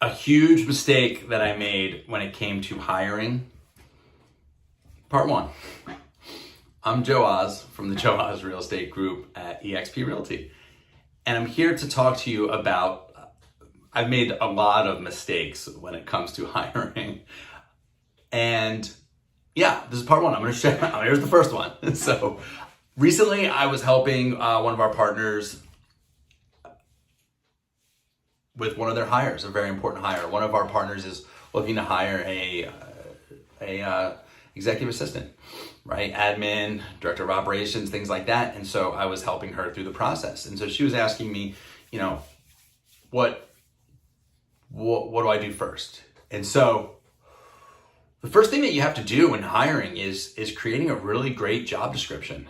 a huge mistake that I made when it came to hiring. Part one. I'm Joe Oz from the Joe Oz Real Estate Group at eXp Realty. And I'm here to talk to you about, I've made a lot of mistakes when it comes to hiring. And yeah, this is part one. I'm going to share, here's the first one. So recently I was helping one of our partners with one of their hires, a very important hire. One of our partners is looking to hire a executive assistant, right? Admin, director of operations, things like that. And so I was helping her through the process. And so she was asking me, what do I do first? And so the first thing that you have to do when hiring is creating a really great job description.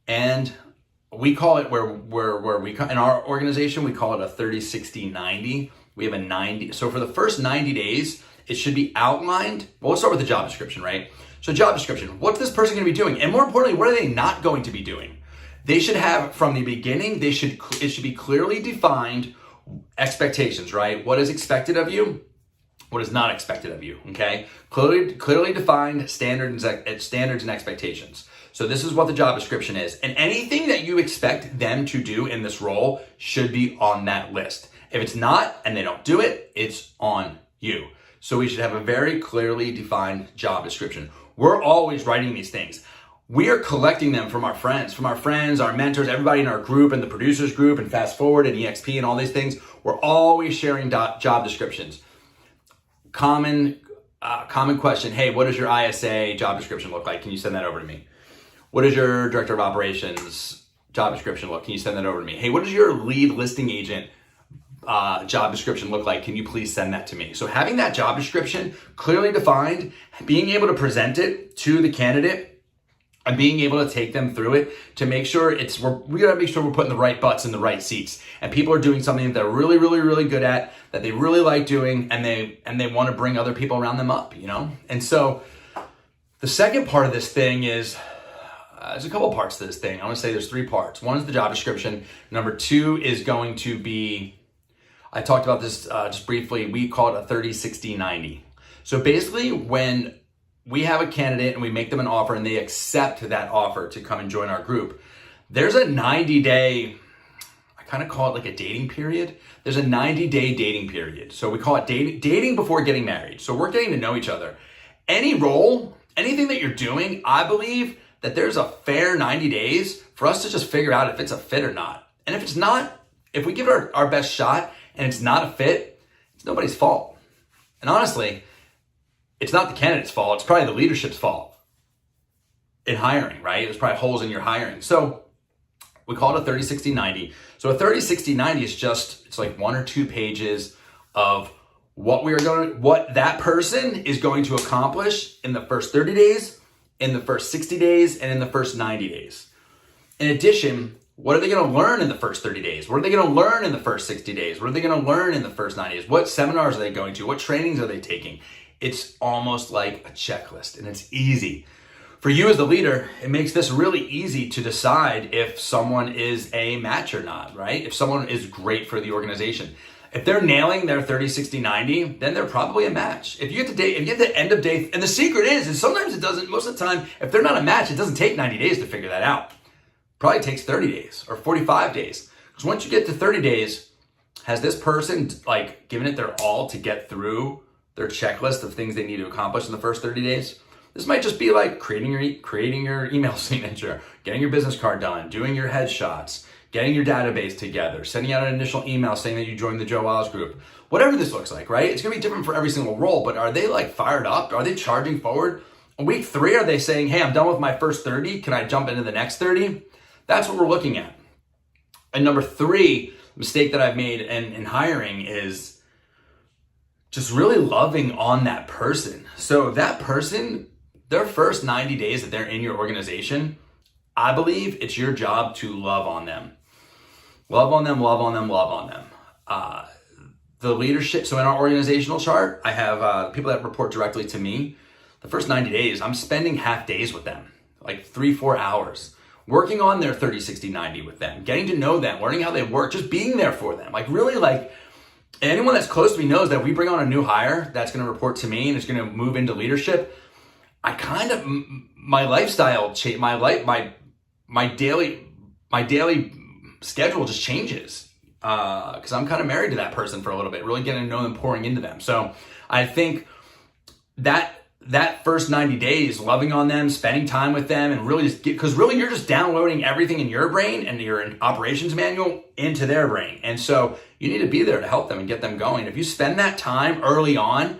And we call it in our organization, we call it a 30, 60, 90. We have a 90. So for the first 90 days, it should be outlined. Well, let's start with the job description, right? So job description, what's this person going to be doing? And more importantly, what are they not going to be doing? They should have, from the beginning, it should be clearly defined expectations, right? What is expected of you? What is not expected of you, okay? Clearly defined standards and expectations. So this is what the job description is. And anything that you expect them to do in this role should be on that list. If it's not, and they don't do it, it's on you. So we should have a very clearly defined job description. We're always writing these things. We are collecting them from our friends, our mentors, everybody in our group and the producers group and Fast Forward and EXP and all these things. We're always sharing job descriptions. Common question. Hey, what does your ISA job description look like? Can you send that over to me? What does your director of operations job description look? Can you send that over to me? Hey, what does your lead listing agent job description look like? Can you please send that to me? So having that job description clearly defined, being able to present it to the candidate and being able to take them through it to make sure we gotta make sure we're putting the right butts in the right seats and people are doing something that they're really, really, really good at, that they really like doing, and they want to bring other people around them up, And so the second part of this thing is, there's a couple parts to this thing. I want to say there's three parts. One is the job description. Number two is going to be, I talked about this just briefly, we call it a 30, 60, 90. So basically when we have a candidate and we make them an offer and they accept that offer to come and join our group, there's a 90-day, I kind of call it like a dating period. There's a 90-day dating period. So we call it dating before getting married. So we're getting to know each other. Any role, anything that you're doing, I believe that there's a fair 90 days for us to just figure out if it's a fit or not. And if it's not, if we give it our best shot and it's not a fit, it's nobody's fault. And honestly, it's not the candidate's fault. It's probably the leadership's fault in hiring, right? There's probably holes in your hiring. So we call it a 30, 60, 90. So a 30, 60, 90 is it's like 1 or 2 pages of what that person is going to accomplish in the first 30 days, in the first 60 days, and in the first 90 days. In addition, what are they going to learn in the first 30 days? What are they going to learn in the first 60 days? What are they going to learn in the first 90 days? What seminars are they going to? What trainings are they taking? It's almost like a checklist, and it's easy. For you as the leader, it makes this really easy to decide if someone is a match or not, right? If someone is great for the organization. If they're nailing their 30, 60, 90, then they're probably a match. If you get the end of day, and the secret is sometimes it doesn't, most of the time, if they're not a match, it doesn't take 90 days to figure that out. Probably takes 30 days or 45 days. Because once you get to 30 days, has this person given it their all to get through their checklist of things they need to accomplish in the first 30 days? This might just be like creating your email signature, getting your business card done, doing your headshots, getting your database together, sending out an initial email saying that you joined the Joe Oz group. Whatever this looks like, right? It's gonna be different for every single role, but are they fired up? Are they charging forward? On week 3, are they saying, hey, I'm done with my first 30, can I jump into the next 30? That's what we're looking at. And number 3 mistake that I've made in hiring is just really loving on that person. So that person, their first 90 days that they're in your organization, I believe it's your job to love on them. Love on them, love on them, love on them. The leadership, so in our organizational chart, I have people that report directly to me. The first 90 days, I'm spending half days with them, like 3-4 hours, working on their 30, 60, 90 with them, getting to know them, learning how they work, just being there for them. anyone that's close to me knows that if we bring on a new hire that's going to report to me and is going to move into leadership, I kind of, my lifestyle, my daily schedule just changes. Because I'm kind of married to that person for a little bit, really getting to know them, pouring into them. So I think that first 90 days, loving on them, spending time with them, and really because really you're just downloading everything in your brain and your operations manual into their brain. And so you need to be there to help them and get them going. If you spend that time early on,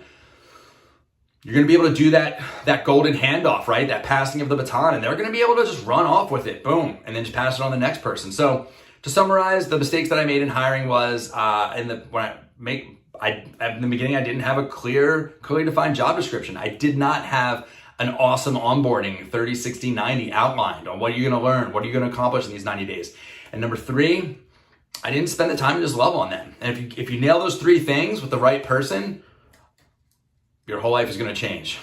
you're going to be able to do that golden handoff, right? That passing of the baton, and they're going to be able to just run off with it, boom, and then just pass it on to the next person. So to summarize, the mistakes that I made in hiring was in the beginning, I didn't have a clearly defined job description. I did not have an awesome onboarding 30, 60, 90 outlined on what are you going to learn, what are you going to accomplish in these 90 days. And number 3, I didn't spend the time to just love on them. And if you nail those 3 things with the right person, your whole life is going to change.